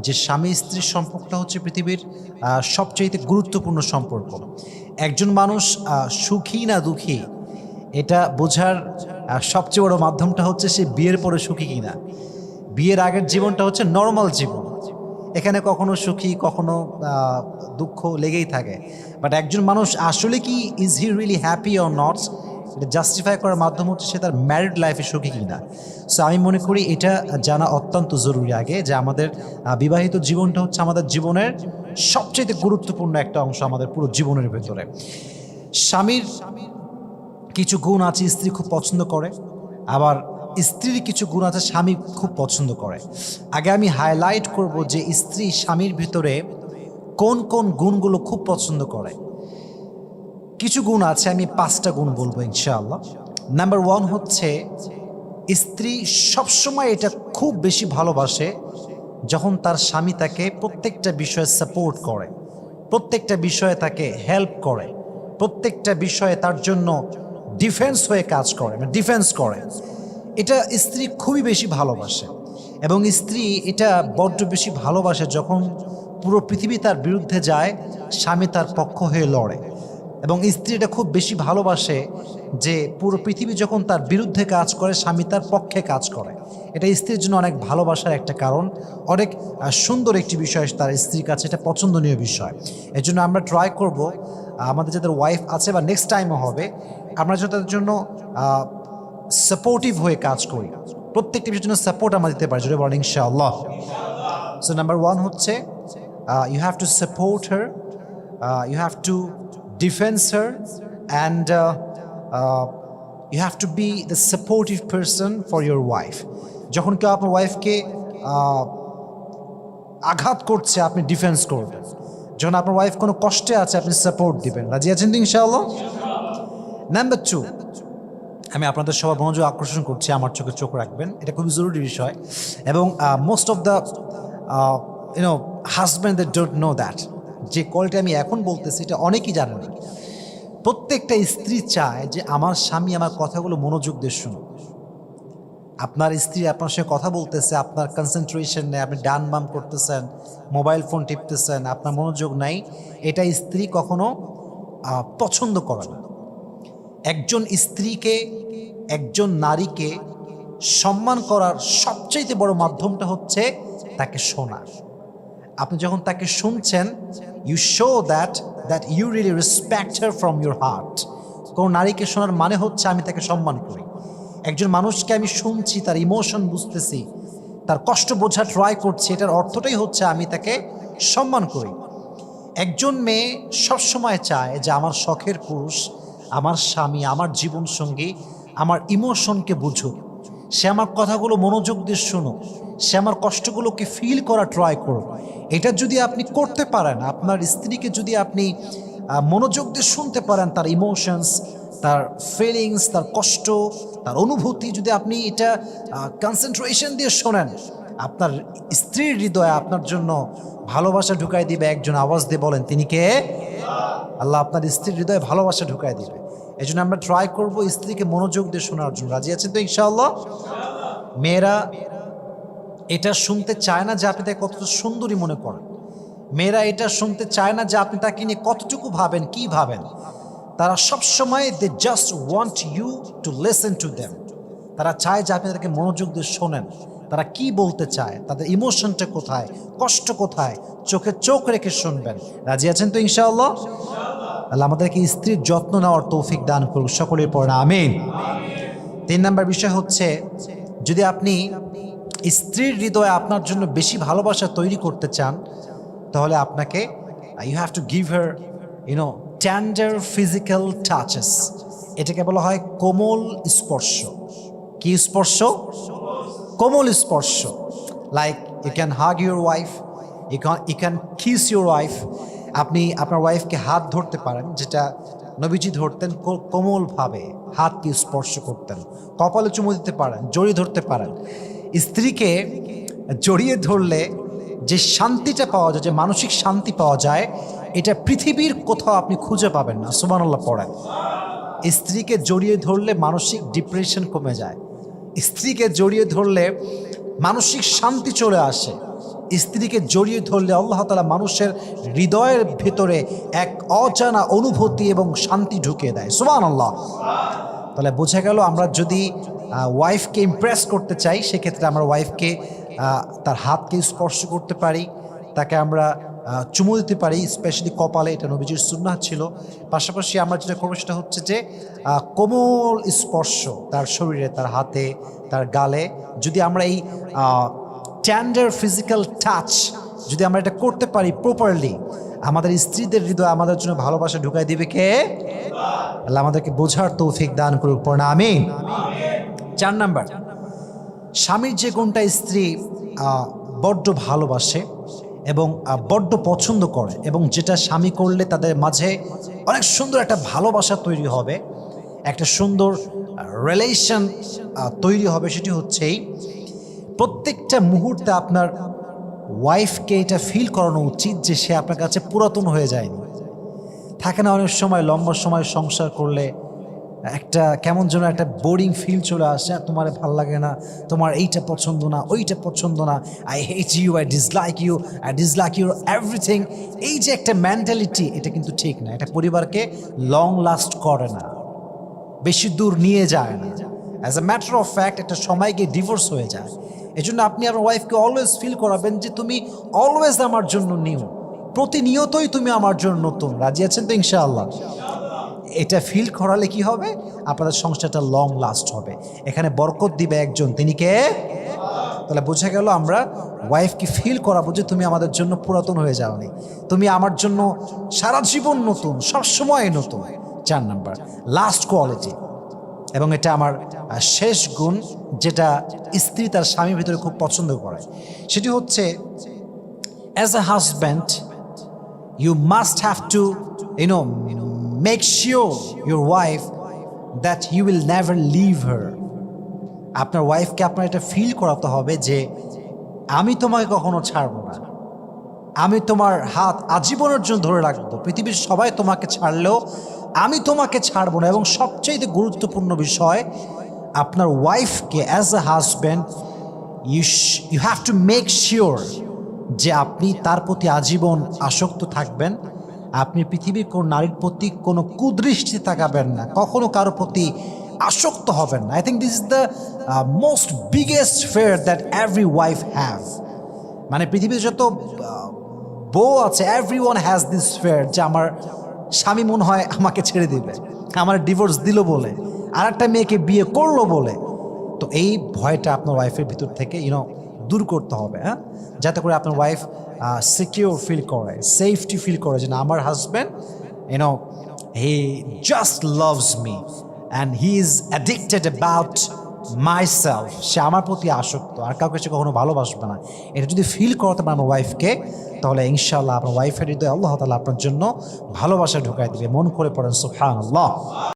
যে স্বামী স্ত্রীর সম্পর্কটা হচ্ছে পৃথিবীর সবচাইতে গুরুত্বপূর্ণ সম্পর্ক। একজন মানুষ সুখী না দুঃখী এটা বোঝার সবচেয়ে বড় মাধ্যমটা হচ্ছে সে বিয়ের পরে সুখী কিনা। বিয়ের আগের জীবনটা হচ্ছে নর্মাল জীবন, এখানে কখনো সুখী কখনো দুঃখ লেগেই থাকে। বাট একজন মানুষ আসলে কি is he really happy or not, এটা জাস্টিফাই করার মাধ্যম হচ্ছে সে তার ম্যারিড লাইফে সুখী কিনা। সো আমি মনে করি এটা জানা অত্যন্ত জরুরি আগে, যে আমাদের বিবাহিত জীবনটা হচ্ছে আমাদের জীবনের সবচেয়ে গুরুত্বপূর্ণ একটা অংশ আমাদের পুরো জীবনের ভেতরে। স্বামীর কিছু গুণ আছে স্ত্রী খুব পছন্দ করে, আবার স্ত্রীর কিছু গুণ আছে স্বামী খুব পছন্দ করে। আগে আমি হাইলাইট করব যে স্ত্রী স্বামীর ভিতরে কোন কোন গুণগুলো খুব পছন্দ করে। কিছু গুণ আছে, আমি 5টা গুণ বলবো ইনশাআল্লাহ। নাম্বার 1 হচ্ছে স্ত্রী সবসময় এটা খুব বেশি ভালোবাসে যখন তার স্বামী তাকে প্রত্যেকটা বিষয়ে সাপোর্ট করে, প্রত্যেকটা বিষয়ে তাকে হেল্প করে, প্রত্যেকটা বিষয়ে তার জন্য ডিফেন্স হয়ে কাজ করে, মানে ডিফেন্স করে। এটা স্ত্রী খুবই বেশি ভালোবাসে। এবং স্ত্রী এটা বড্ড বেশি ভালোবাসে যখন পুরো পৃথিবী তার বিরুদ্ধে যায়, স্বামী তার পক্ষ হয়ে লড়ে। এবং স্ত্রী এটা খুব বেশি ভালোবাসে যে পুরো পৃথিবী যখন তার বিরুদ্ধে কাজ করে, স্বামী তার পক্ষে কাজ করে। এটা স্ত্রীর জন্য অনেক ভালোবাসার একটা কারণ, অনেক সুন্দর একটি বিষয় তার স্ত্রীর কাছে, এটা পছন্দনীয় বিষয়। এর জন্য আমরা ট্রাই করব আমাদের যাদের ওয়াইফ আছে বা নেক্সট টাইমও হবে, আমরা যেন তাদের জন্য সাপোর্টিভ হয়ে কাজ করি, প্রত্যেকটি বিষয়ের জন্য সাপোর্ট আমরা দিতে পারি, যদি বলেন ইনশাআল্লাহ। সো নাম্বার 1 হচ্ছে you have to support her, you have to defend her, and you have to be the supportive person for your wife. যখন কেউ আপনার ওয়াইফকে আঘাত করছে আপনি ডিফেন্স করবেন, যখন আপনার ওয়াইফ কোনো কষ্টে আছে আপনি সাপোর্ট দিবেন। রাজি আছেন তো ইনশাআল্লাহ? নাম্বার 2, আমি আপনাদের সবার মনোযোগ আকর্ষণ করছি, আমার চোখে চোখ রাখবেন, এটা খুবই জরুরি বিষয়। এবং most of the husband that don't know that, যে কলটা আমি এখন বলতেছি এটা অনেকেই জানে না। প্রত্যেকটা স্ত্রী চায় যে আমার স্বামী আমার কথাগুলো মনোযোগ দিয়ে শুনুক। আপনার স্ত্রী আপনার সঙ্গে কথা বলতেছে, আপনার কনসেন্ট্রেশন নেই, আপনি ডান বাম করতেছেন, মোবাইল ফোন টিপতেছেন, আপনার মনোযোগ নাই, এটা স্ত্রী কখনো পছন্দ করে না। একজন স্ত্রীকে, একজন নারীকে সম্মান করার সবচেয়ে বড় মাধ্যমটা হচ্ছে তাকে শোনা। আপনি যখন তাকে শুনছেন, you show that you really respect her from your heart. কোন নারীকে শোনার মানে হচ্ছে আমি তাকে সম্মান করি। একজন মানুষকে আমি শুনছি, তার ইমোশন বুঝতেছি, তার কষ্ট বোঝা ট্রাই করছি, এটার অর্থটাই হচ্ছে আমি তাকে সম্মান করি। একজন মেয়ে সবসময় চায় যে আমার শখের পুরুষ, আমার স্বামী, আমার জীবনসঙ্গী আমার ইমোশনকে বুঝুক, সে আমার কথাগুলো মনোযোগ দিয়ে শুনুক, সে আমার কষ্টগুলোকে ফিল করা ট্রাই করুক। এটা যদি আপনি করতে পারেন, আপনার স্ত্রীকে যদি আপনি মনোযোগ দিয়ে শুনতে পারেন, তার ইমোশনস, তার ফিলিংস, তার কষ্ট, তার অনুভূতি যদি আপনি এটা কনসেন্ট্রেশন দিয়ে শোনেন, আপনার স্ত্রীর হৃদয়ে আপনার জন্য ভালোবাসা ঢুকাই দিবে। একজন আওয়াজ দিয়ে বলেন, তিনি কে? আল্লাহ আপনার স্ত্রীর হৃদয়ে ভালোবাসা ঢুকাই দিবে। এই জন্য আমরা ট্রাই করবো স্ত্রীকে মনোযোগ দিয়ে শোনার জন্য। রাজি আছেন তো ইনশাআল্লাহ? মেয়েরা এটা শুনতে চায় না যে আপনি তাকে কতটা সুন্দরী মনে করেন, মেয়েরা এটা শুনতে চায় না যে আপনি তাকে নিয়ে কতটুকু ভাবেন, কি ভাবেন। তারা সবসময় they just want you to listen to them. তারা চায় যে আপনি তাদেরকে মনোযোগ দিয়ে শোনেন, তারা কি বলতে চায়, তাদের ইমোশনটা কোথায়, কষ্ট কোথায়, চোখে চোখ রেখে শুনবেন। রাজি আছেন তো ইনশাআল্লাহ? আল্লাহ আমাদেরকে স্ত্রীর যত্ন নেওয়ার তৌফিক দান করুক, সকলের পর আমিন। 3 নম্বর বিষয় হচ্ছে, যদি আপনি স্ত্রীর হৃদয়ে আপনার জন্য বেশি ভালোবাসা তৈরি করতে চান, তাহলে আপনাকে you have to give her tender physical touches. এটাকে বলা হয় কোমল স্পর্শ। কি স্পর্শ? কোমল স্পর্শ। Like you can hug your wife, you can kiss your wife. আপনি আপনার ওয়াইফকে হাত ধরতে পারেন, যেটা নবীজি ধরতেন, কোমলভাবে হাতকে স্পর্শ করতেন। কপালে চুমু দিতে পারেন, জড়িয়ে ধরতে পারেন। স্ত্রীকে জড়িয়ে ধরলে যে শান্তিটা পাওয়া যায়, যে মানসিক শান্তি পাওয়া যায়, এটা পৃথিবীর কোথাও আপনি খুঁজে পাবেন না। সুবহানাল্লাহ পড়েন। স্ত্রীকে জড়িয়ে ধরলে মানসিক ডিপ্রেশন কমে যায়, স্ত্রীকে জড়িয়ে ধরলে মানসিক শান্তি চলে আসে, স্ত্রীকে জড়িয়ে ধরলে আল্লাহ তাআলা মানুষের হৃদয়ের ভেতরে এক অজানা অনুভূতি এবং শান্তি ঢুকিয়ে দেয়। সুবহানাল্লাহ। তাহলে বোঝা গেল আমরা যদি ওয়াইফকে ইমপ্রেস করতে চাই, সেক্ষেত্রে আমরা ওয়াইফকে তার হাতকে স্পর্শ করতে পারি, তাকে আমরা চুমু দিতে পারি, স্পেশালি কপালে, এটা নবীজির সুন্নাহ ছিল। পাশাপাশি আমরা যেটা করবো সেটা হচ্ছে যে কোমল স্পর্শ তার শরীরে, তার হাতে, তার গালে, যদি আমরা এই টেন্ডার ফিজিক্যাল টাচ যদি আমরা এটা করতে পারি প্রপারলি, আমাদের স্ত্রীদের হৃদয়ে আমাদের জন্য ভালোবাসা ঢুকাই দিবে কে? আল্লাহ আমাদেরকে বোঝার তৌফিক দান করুক, পড়না আমিন। 4 নাম্বার, স্বামীর যে গুণটা স্ত্রী বড্ড ভালোবাসে এবং বড্ড পছন্দ করে, এবং যেটা স্বামী করলে তাদের মাঝে অনেক সুন্দর একটা ভালোবাসা তৈরি হবে, একটা সুন্দর রিলেশন তৈরি হবে, সেটি হচ্ছেই প্রত্যেকটা মুহূর্তে আপনার ওয়াইফকে এটা ফিল করানো উচিত যে সে আপনার কাছে পুরাতন হয়ে যায়নি। থাকে না অনেক সময় লম্বা সময় সংসার করলে একটা কেমন যেন একটা বোরিং ফিল চলে আসে, তোমার ভাল লাগে না, তোমার এইটা পছন্দ না, ওইটা পছন্দ না, I hate you, I dislike your everything. এই যে একটা মেন্টালিটি, এটা কিন্তু ঠিক না, এটা পরিবারকে লং লাস্ট করে না, বেশি দূর নিয়ে যায় না। As a matter of fact একটা সময় গিয়ে ডিভোর্স হয়ে যায়। এই জন্য আপনি আপনার ওয়াইফকে অলওয়েজ ফিল করাবেন যে তুমি অলওয়েজ আমার জন্য নিউ, প্রতিনিয়তই তুমি আমার জন্য নতুন। রাজি আছেন তো ইনশাআল্লাহ? এটা ফিল করালে কি হবে? আপনাদের সংসারটা লং লাস্ট হবে। এখানে বরকত দিবে একজন, তিনি কে? তাহলে বোঝা গেল আমরা ওয়াইফকে ফিল করাবো যে তুমি আমাদের জন্য পুরাতন হয়ে যাওনি, তুমি আমার জন্য সারা জীবন নতুন, সবসময় নতুন। 4 নাম্বার, লাস্ট কোয়ালিটি, এবং এটা আমার শেষ গুণ যেটা স্ত্রী তার স্বামীর ভিতরে খুব পছন্দ করে, সেটি হচ্ছে as a husband you must have to make sure your wife that you will never leave her. আপনার ওয়াইফকে আপনার এটা ফিল করাতে হবে যে আমি তোমাকে কখনো ছাড়বো না, আমি তোমার হাত আজীবনের জন্য ধরে রাখবো, পৃথিবীর সবাই তোমাকে ছাড়লেও আমি তোমাকে ছাড়বো না। এবং সবচেয়ে গুরুত্বপূর্ণ বিষয়, আপনার ওয়াইফকে as a husband you have to make sure যে আপনি তার প্রতি আজীবন আসক্ত থাকবেন। আপনি পৃথিবীর কোন নারীর প্রতি কোনো কুদৃষ্টি তাকাবেন না, কখনো কারো প্রতি আসক্ত হবেন না। I think this is the most biggest fair that every wife have. মানে পৃথিবীতে যত বউ আছে, every one has this fair যে আমার স্বামী মনে হয় আমাকে ছেড়ে দিবে, আমার ডিভোর্স দিল বলে, আর একটা মেয়েকে বিয়ে করলো বলে। তো এই ভয়টা আপনার ওয়াইফের ভিতর থেকে দূর করতে হবে, হ্যাঁ, যাতে করে আপনার ওয়াইফ সিকিউর ফিল করে, সেফটি ফিল করে যে না, আমার husband he just loves me and he is addicted about myself, সে আমার প্রতি আসক্ত, আর কাউকে সে কখনো ভালোবাসবে না। এটা যদি ফিল করাতে পারেন আমার ওয়াইফকে, তাহলে ইনশাআল্লাহ আপনার ওয়াইফের হৃদয়ে আল্লাহ তাআলা আপনার জন্য ভালোবাসা ঢুকাই দেবে। মন করে পড়েন সুবহানাল্লাহ।